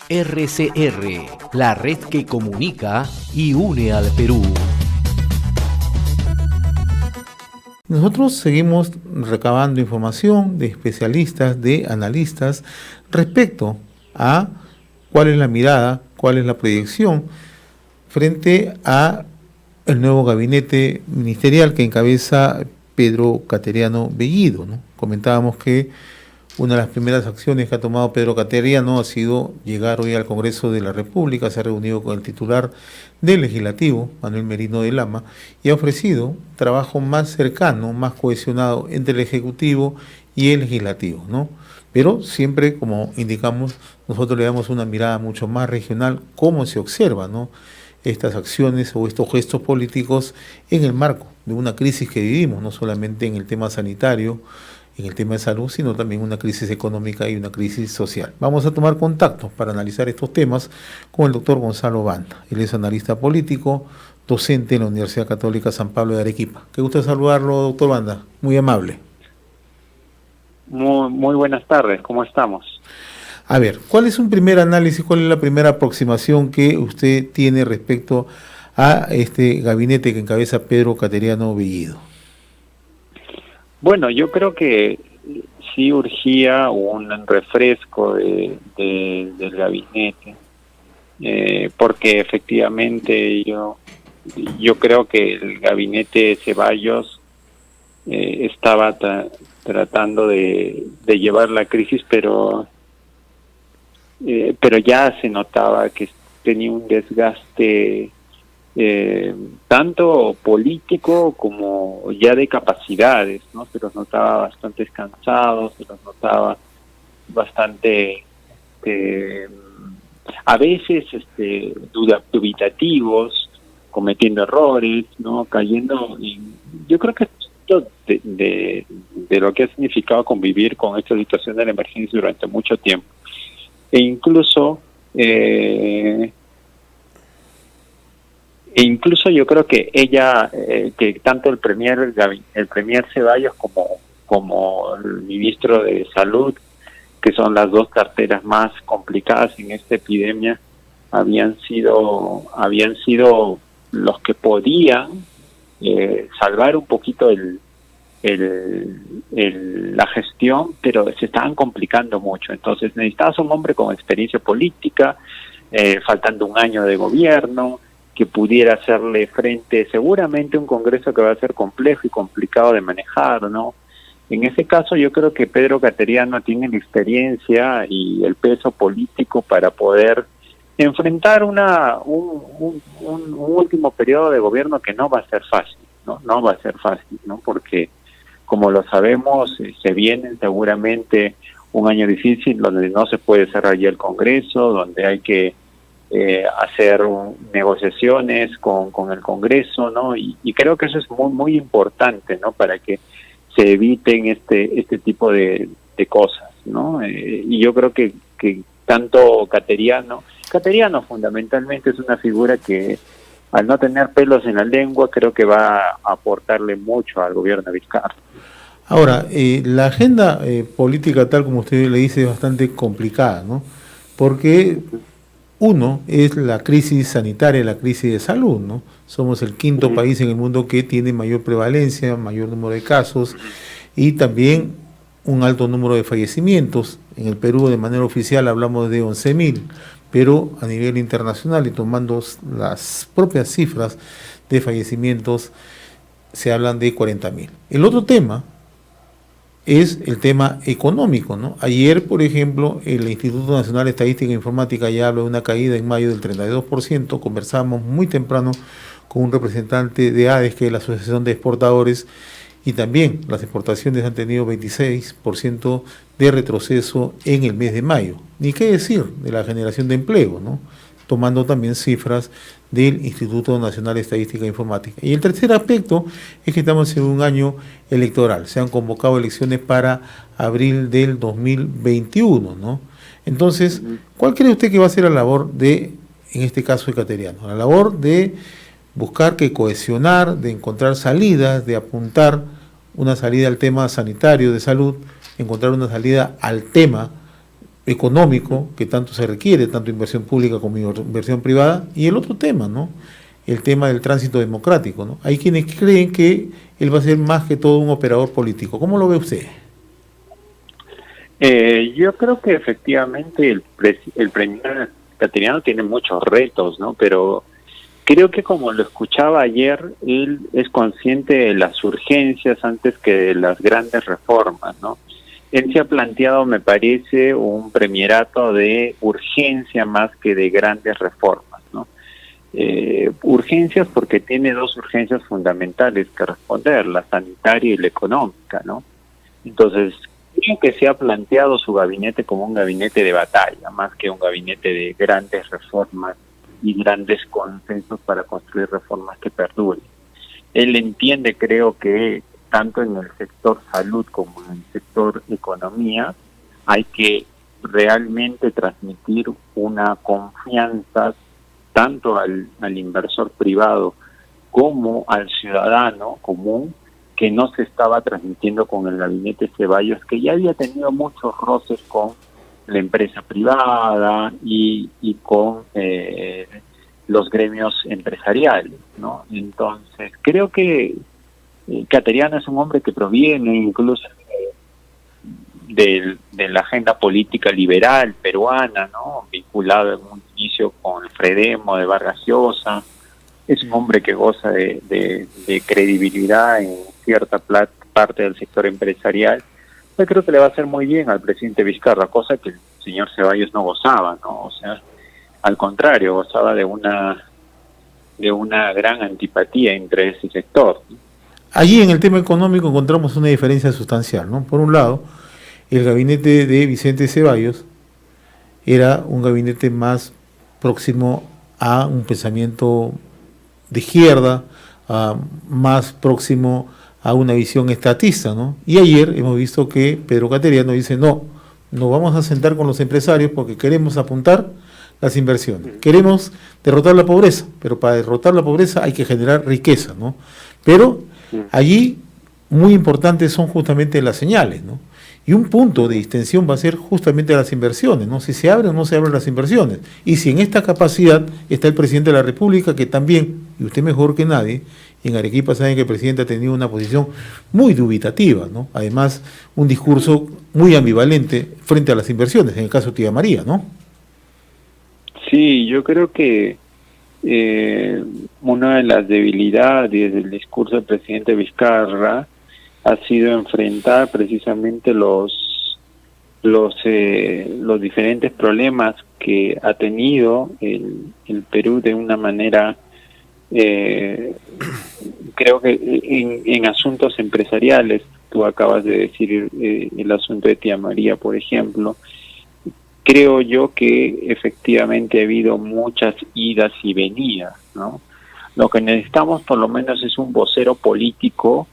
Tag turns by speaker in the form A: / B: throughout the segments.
A: RCR, la red que comunica y une al Perú.
B: Nosotros seguimos recabando información de especialistas, de analistas, respecto a cuál es la mirada, cuál es la proyección frente a el nuevo gabinete ministerial que encabeza Pedro Cateriano Bellido, ¿no? Comentábamos que una de las primeras acciones que ha tomado Pedro Cateriano ha sido llegar hoy al Congreso de la República, se ha reunido con el titular del Legislativo, Manuel Merino de Lama, y ha ofrecido trabajo más cercano, más cohesionado entre el Ejecutivo y el Legislativo, ¿no? Pero siempre, como indicamos, nosotros le damos una mirada mucho más regional, cómo se observa, ¿no?, estas acciones o estos gestos políticos en el marco de una crisis que vivimos, no solamente en el tema sanitario, en el tema de salud, sino también una crisis económica y una crisis social. Vamos a tomar contacto para analizar estos temas con el doctor Gonzalo Banda. Él es analista político, docente en la Universidad Católica San Pablo de Arequipa. Qué gusto saludarlo, doctor Banda, muy amable.
C: Muy buenas tardes, ¿cómo estamos?
B: A ver, ¿cuál es un primer análisis, cuál es la primera aproximación que usted tiene respecto a este gabinete que encabeza Pedro Cateriano Bellido?
C: Bueno, yo creo que sí urgía un refresco del gabinete, porque efectivamente yo creo que el gabinete Ceballos estaba tratando de llevar la crisis, pero ya se notaba que tenía un desgaste tanto político como ya de capacidades, ¿no? Se los notaba bastante cansados, se los notaba bastante a veces dubitativos, cometiendo errores, ¿no? Cayendo yo creo que esto de lo que ha significado convivir con esta situación de la emergencia durante mucho tiempo, e incluso yo creo que que tanto el premier Ceballos como el ministro de Salud, que son las dos carteras más complicadas en esta epidemia, habían sido los que podían salvar un poquito la gestión, pero se estaban complicando mucho. Entonces necesitabas un hombre con experiencia política, faltando un año de gobierno, que pudiera hacerle frente seguramente a un Congreso que va a ser complejo y complicado de manejar, ¿no? En ese caso yo creo que Pedro Cateriano tiene la experiencia y el peso político para poder enfrentar un último periodo de gobierno que no va a ser fácil, no va a ser fácil, ¿no? Porque como lo sabemos, se viene seguramente un año difícil donde no se puede cerrar ya el Congreso, donde hay que hacer negociaciones con el Congreso, ¿no? Y creo que eso es muy importante, ¿no? Para que se eviten este tipo de cosas, ¿no? Y yo creo que tanto Cateriano fundamentalmente es una figura que, al no tener pelos en la lengua, creo que va a aportarle mucho al gobierno de Vizcarra.
B: Ahora, la agenda política, tal como usted le dice, es bastante complicada, ¿no? Porque uno es la crisis sanitaria, la crisis de salud, ¿no? Somos el quinto país en el mundo que tiene mayor prevalencia, mayor número de casos y también un alto número de fallecimientos. En el Perú, de manera oficial, hablamos de 11.000, pero a nivel internacional y tomando las propias cifras de fallecimientos, se hablan de 40.000. El otro tema es el tema económico, ¿no? Ayer, por ejemplo, el Instituto Nacional de Estadística e Informática ya habló de una caída en mayo del 32%. Conversábamos muy temprano con un representante de ADES, que es la Asociación de Exportadores, y también las exportaciones han tenido 26% de retroceso en el mes de mayo. Ni qué decir de la generación de empleo, ¿no? Tomando también cifras del Instituto Nacional de Estadística e Informática. Y el tercer aspecto es que estamos en un año electoral. Se han convocado elecciones para abril del 2021, ¿no? Entonces, ¿cuál cree usted que va a ser la labor en este caso de Cateriano? La labor de buscar cohesionar, de encontrar salidas, de apuntar una salida al tema sanitario de salud, encontrar una salida al tema económico que tanto se requiere, tanto inversión pública como inversión privada, y el otro tema, ¿no? El tema del tránsito democrático, ¿no? Hay quienes creen que él va a ser más que todo un operador político. ¿Cómo lo ve usted?
C: Yo creo que efectivamente el premier cateriano tiene muchos retos, ¿no? Pero creo que, como lo escuchaba ayer, él es consciente de las urgencias antes que de las grandes reformas, ¿no? Él se ha planteado, me parece, un premierato de urgencia más que de grandes reformas, ¿no? Urgencias porque tiene dos urgencias fundamentales que responder, la sanitaria y la económica, ¿no? Entonces, creo que se ha planteado su gabinete como un gabinete de batalla, más que un gabinete de grandes reformas y grandes consensos para construir reformas que perduren. Él entiende, creo que tanto en el sector salud como en el sector economía hay que realmente transmitir una confianza tanto al inversor privado como al ciudadano común, que no se estaba transmitiendo con el gabinete Ceballos, que ya había tenido muchos roces con la empresa privada y con los gremios empresariales, ¿no? Entonces, creo que Cateriano es un hombre que proviene incluso de la agenda política liberal peruana, ¿no? Vinculado en un inicio con el Fredemo de Vargas Llosa. Es un hombre que goza de credibilidad en cierta parte del sector empresarial. Yo creo que le va a hacer muy bien al presidente Vizcarra, cosa que el señor Ceballos no gozaba, ¿no? O sea, al contrario, gozaba de una gran antipatía entre ese sector, ¿no?
B: Allí en el tema económico encontramos una diferencia sustancial, ¿no? Por un lado, el gabinete de Vicente Ceballos era un gabinete más próximo a un pensamiento de izquierda, más próximo a una visión estatista, ¿no? Y ayer hemos visto que Pedro Cateriano dice, no, nos vamos a sentar con los empresarios porque queremos apuntar las inversiones, queremos derrotar la pobreza, pero para derrotar la pobreza hay que generar riqueza, ¿no? Pero allí muy importantes son justamente las señales, ¿no? Y un punto de distensión va a ser justamente las inversiones, ¿no? Si se abren o no se abren las inversiones. Y si en esta capacidad está el presidente de la República, que también, y usted mejor que nadie, en Arequipa saben que el presidente ha tenido una posición muy dubitativa, ¿no? Además, un discurso muy ambivalente frente a las inversiones, en el caso de Tía María, ¿no?
C: Sí, yo creo que una de las debilidades del discurso del presidente Vizcarra ha sido enfrentar precisamente los diferentes problemas que ha tenido el Perú de una manera, creo que en asuntos empresariales. Tú acabas de decir el asunto de Tía María, por ejemplo. Creo yo que efectivamente ha habido muchas idas y venidas, ¿no? Lo que necesitamos por lo menos es un vocero político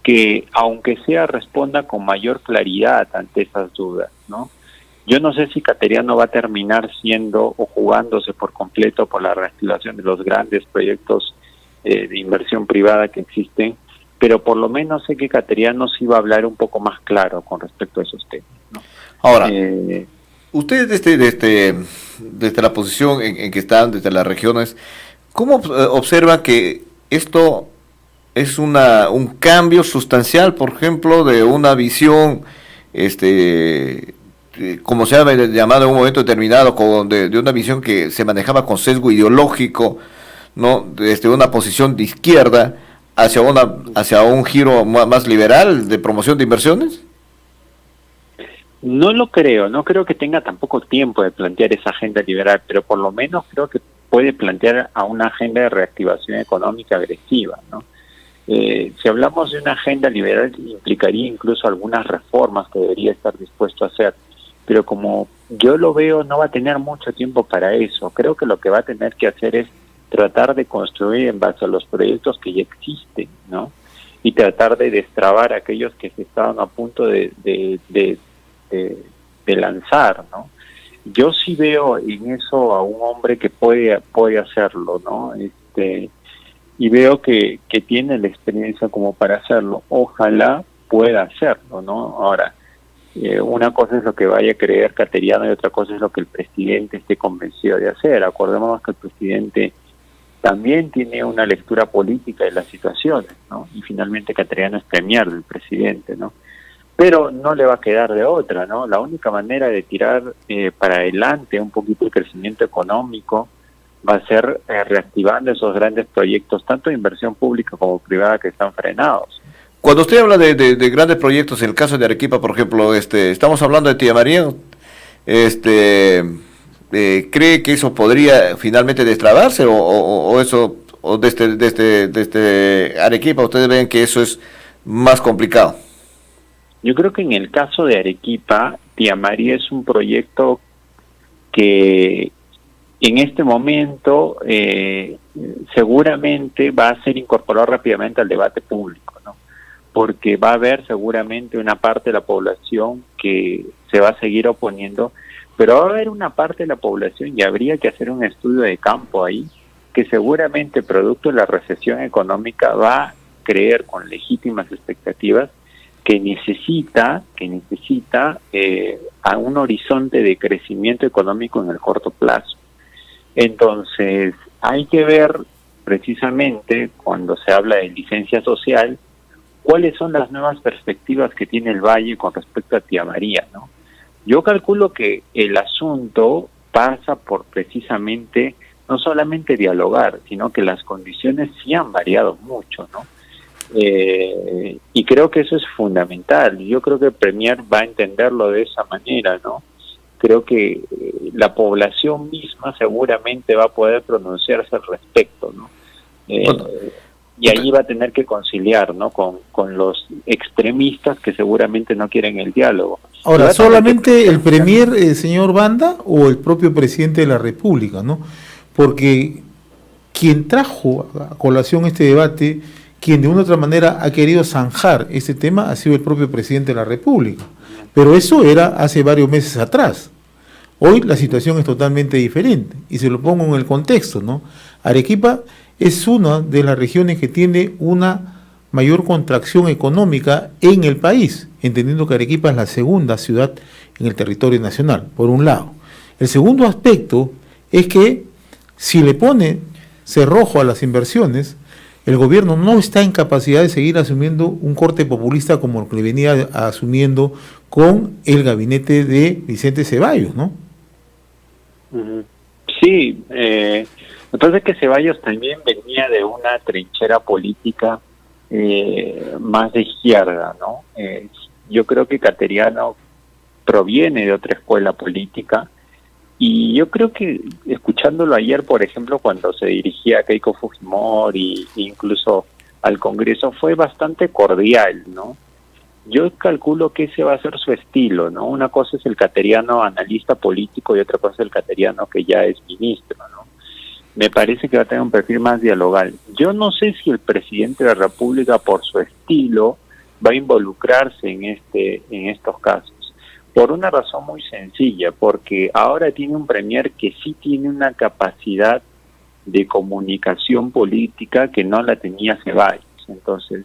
C: que, aunque sea, responda con mayor claridad ante esas dudas, ¿no? Yo no sé si Cateriano va a terminar siendo o jugándose por completo por la reactivación de los grandes proyectos de inversión privada que existen, pero por lo menos sé que Cateriano sí va a hablar un poco más claro con respecto a esos temas, ¿no?
D: Ahora, usted desde la posición en que están, desde las regiones, ¿cómo observa que esto es un cambio sustancial, por ejemplo, de una visión, como se ha llamado en un momento determinado, de una visión que se manejaba con sesgo ideológico, ¿no? Desde una posición de izquierda hacia un giro más liberal de promoción de inversiones?
C: No creo que tenga tampoco tiempo de plantear esa agenda liberal, pero por lo menos creo que puede plantear a una agenda de reactivación económica agresiva, ¿no? Si hablamos de una agenda liberal, implicaría incluso algunas reformas que debería estar dispuesto a hacer, pero como yo lo veo, no va a tener mucho tiempo para eso. Creo que lo que va a tener que hacer es tratar de construir en base a los proyectos que ya existen, ¿no? Y tratar de destrabar aquellos que se estaban a punto de lanzar, ¿no? Yo sí veo en eso a un hombre que puede hacerlo, ¿no? Y veo que tiene la experiencia como para hacerlo. Ojalá pueda hacerlo, ¿no? Ahora, Una cosa es lo que vaya a creer Cateriano y otra cosa es lo que el presidente esté convencido de hacer. Acordémonos que el presidente también tiene una lectura política de las situaciones, ¿no? Y finalmente Cateriano es premier del presidente, ¿no? Pero no le va a quedar de otra, ¿no? La única manera de tirar para adelante un poquito el crecimiento económico va a ser reactivando esos grandes proyectos, tanto de inversión pública como privada, que están frenados.
D: Cuando usted habla de grandes proyectos, en el caso de Arequipa, por ejemplo, estamos hablando de Tía María, ¿cree que eso podría finalmente destrabarse o eso, o desde Arequipa ustedes ven que eso es más complicado?
C: Yo creo que en el caso de Arequipa, Tía María es un proyecto que en este momento seguramente va a ser incorporado rápidamente al debate público, ¿no? Porque va a haber seguramente una parte de la población que se va a seguir oponiendo, pero va a haber una parte de la población, y habría que hacer un estudio de campo ahí, que seguramente producto de la recesión económica va a creer con legítimas expectativas que necesita a un horizonte de crecimiento económico en el corto plazo. Entonces, hay que ver precisamente cuando se habla de licencia social, cuáles son las nuevas perspectivas que tiene el Valle con respecto a Tía María, ¿no? Yo calculo que el asunto pasa por precisamente no solamente dialogar, sino que las condiciones sí han variado mucho, ¿no? Y creo que eso es fundamental. Yo creo que el Premier va a entenderlo de esa manera, ¿no? Creo que la población misma seguramente va a poder pronunciarse al respecto, ¿no? Y allí va a tener que conciliar, ¿no? Con los extremistas que seguramente no quieren el diálogo.
B: Ahora, ¿solamente el Premier, señor Banda, o el propio presidente de la República, ¿no? Porque quien trajo a colación este debate, quien de una u otra manera ha querido zanjar este tema, ha sido el propio presidente de la República. Pero eso era hace varios meses atrás. Hoy la situación es totalmente diferente, y se lo pongo en el contexto, ¿no? Arequipa es una de las regiones que tiene una mayor contracción económica en el país, entendiendo que Arequipa es la segunda ciudad en el territorio nacional, por un lado. El segundo aspecto es que si le pone cerrojo a las inversiones, el gobierno no está en capacidad de seguir asumiendo un corte populista como el que venía asumiendo con el gabinete de Vicente Ceballos, ¿no?
C: Sí, lo que pasa es que Ceballos también venía de una trinchera política más de izquierda, ¿no? Yo creo que Cateriano proviene de otra escuela política, y yo creo que escuchándolo ayer, por ejemplo, cuando se dirigía a Keiko Fujimori e incluso al Congreso, fue bastante cordial, ¿no? Yo calculo que ese va a ser su estilo, ¿no? Una cosa es el Cateriano analista político y otra cosa es el Cateriano que ya es ministro, ¿no? Me parece que va a tener un perfil más dialogal. Yo no sé si el presidente de la República, por su estilo, va a involucrarse en estos casos. Por una razón muy sencilla, porque ahora tiene un premier que sí tiene una capacidad de comunicación política que no la tenía Ceballos. Entonces,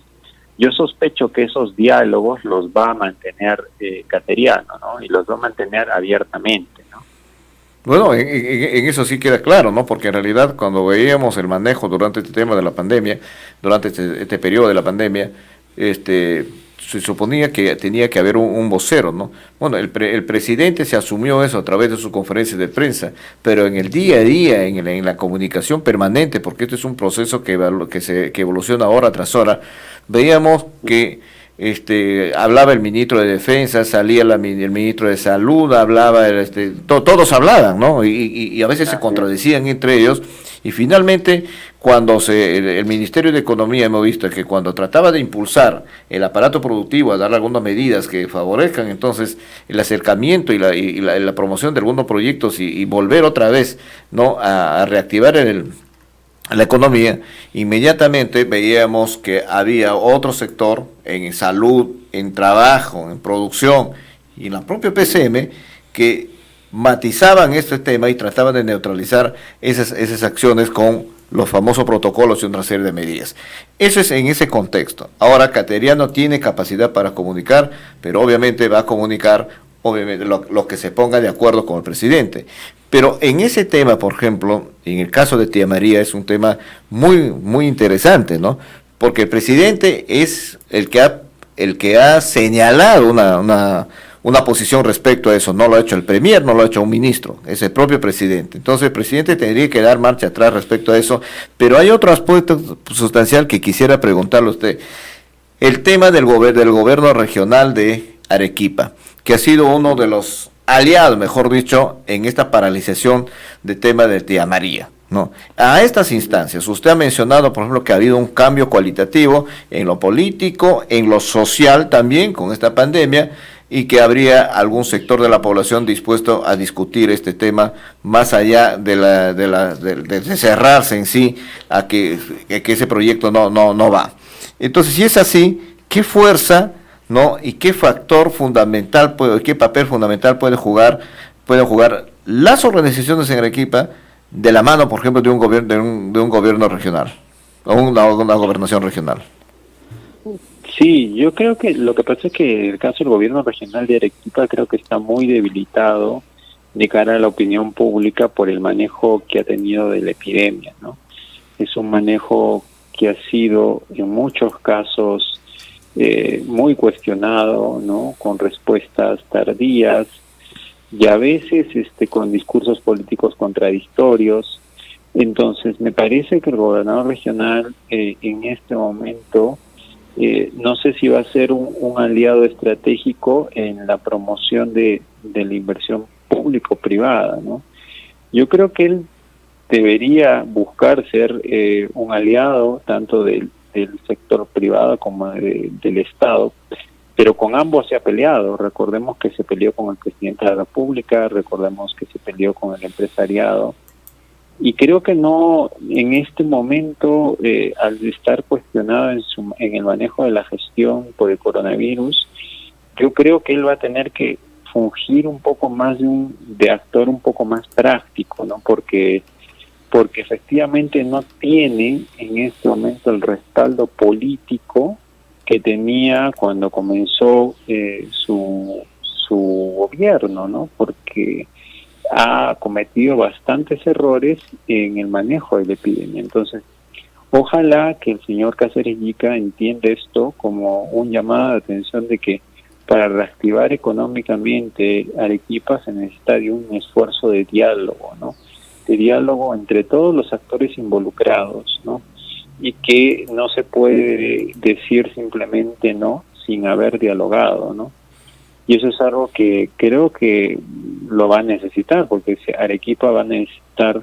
C: yo sospecho que esos diálogos los va a mantener Cateriano, ¿no? Y los va a mantener abiertamente, ¿no?
D: Bueno, en eso sí queda claro, ¿no? Porque en realidad cuando veíamos el manejo durante este tema de la pandemia, durante este periodo de la pandemia, se suponía que tenía que haber un vocero, ¿no? Bueno, el presidente se asumió eso a través de su conferencia de prensa, pero en el día a día, en la comunicación permanente, porque esto es un proceso que evoluciona hora tras hora, veíamos que hablaba el ministro de Defensa, salía el ministro de Salud, hablaba, todos hablaban, ¿no? Y a veces se contradecían entre ellos, y finalmente cuando el Ministerio de Economía, hemos visto que cuando trataba de impulsar el aparato productivo, a dar algunas medidas que favorezcan entonces el acercamiento y la promoción de algunos proyectos y volver otra vez, ¿no?, a reactivar la economía, inmediatamente veíamos que había otro sector en salud, en trabajo, en producción y en la propia PCM que matizaban este tema y trataban de neutralizar esas acciones con los famosos protocolos y una serie de medidas. Eso es en ese contexto. Ahora, Cateriano tiene capacidad para comunicar, pero obviamente va a comunicar lo que se ponga de acuerdo con el presidente. Pero en ese tema, por ejemplo, en el caso de Tía María, es un tema muy, muy interesante, ¿no? Porque el presidente es el que ha señalado una posición respecto a eso. No lo ha hecho el premier, no lo ha hecho un ministro, es el propio presidente. Entonces el presidente tendría que dar marcha atrás respecto a eso. Pero hay otro aspecto sustancial que quisiera preguntarle a usted. El tema del gobierno regional de Arequipa, que ha sido uno de los aliados, mejor dicho, en esta paralización de tema de Tía María, ¿no? A estas instancias, usted ha mencionado, por ejemplo, que ha habido un cambio cualitativo en lo político, en lo social también, con esta pandemia, y que habría algún sector de la población dispuesto a discutir este tema más allá de cerrarse en sí a que ese proyecto no va. Entonces, si es así, ¿qué fuerza, no, y qué factor fundamental qué papel fundamental pueden jugar las organizaciones en Arequipa de la mano, por ejemplo, de un gobierno regional o una gobernación regional?
C: Sí, yo creo que lo que pasa es que el caso del gobierno regional de Arequipa creo que está muy debilitado de cara a la opinión pública por el manejo que ha tenido de la epidemia, ¿no? Es un manejo que ha sido en muchos casos muy cuestionado, ¿no? Con respuestas tardías y a veces con discursos políticos contradictorios. Entonces me parece que el gobernador regional en este momento no sé si va a ser un aliado estratégico en la promoción de la inversión público-privada, ¿no? Yo creo que él debería buscar ser un aliado tanto del sector privado como del Estado, pero con ambos se ha peleado. Recordemos que se peleó con el presidente de la República, recordemos que se peleó con el empresariado, y creo que no, en este momento, al estar cuestionado en el manejo de la gestión por el coronavirus, yo creo que él va a tener que fungir un poco más de actor un poco más práctico, ¿no? Porque efectivamente no tiene en este momento el respaldo político que tenía cuando comenzó su gobierno, ¿no? Porque ha cometido bastantes errores en el manejo de la epidemia. Entonces, ojalá que el señor Cáceres Llica entienda esto como un llamado de atención de que para reactivar económicamente Arequipa se necesita de un esfuerzo de diálogo, ¿no? De diálogo entre todos los actores involucrados, ¿no? Y que no se puede decir simplemente no sin haber dialogado, ¿no? Y eso es algo que creo que lo va a necesitar, porque Arequipa va a necesitar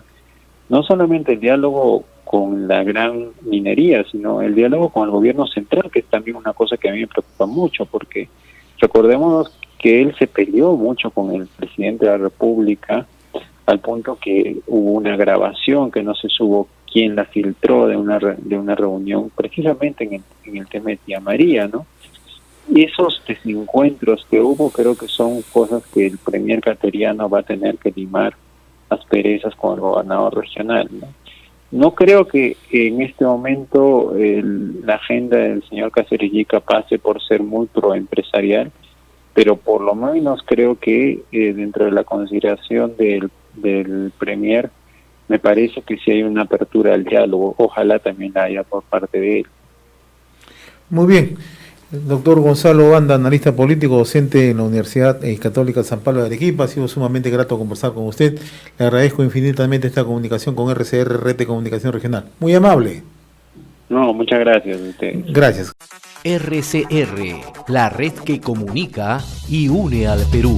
C: no solamente el diálogo con la gran minería, sino el diálogo con el gobierno central, que es también una cosa que a mí me preocupa mucho, porque recordemos que él se peleó mucho con el presidente de la República, al punto que hubo una grabación que no se supo quién la filtró de una reunión precisamente en el tema de Tía María, ¿no? Y esos desencuentros que hubo creo que son cosas que el premier cateriano va a tener que limar asperezas con el gobernador regional, ¿no? No creo que en este momento la agenda del señor Cáceres Llica pase por ser muy proempresarial, pero por lo menos creo que dentro de la consideración del premier me parece que si hay una apertura al diálogo, ojalá también la haya por parte de él.
B: Muy bien. Doctor Gonzalo Banda, analista político, docente en la Universidad Católica San Pablo de Arequipa. Ha sido sumamente grato conversar con usted. Le agradezco infinitamente esta comunicación con RCR, Red de Comunicación Regional. Muy amable.
C: No, muchas gracias a usted.
B: Gracias.
A: RCR, la red que comunica y une al Perú.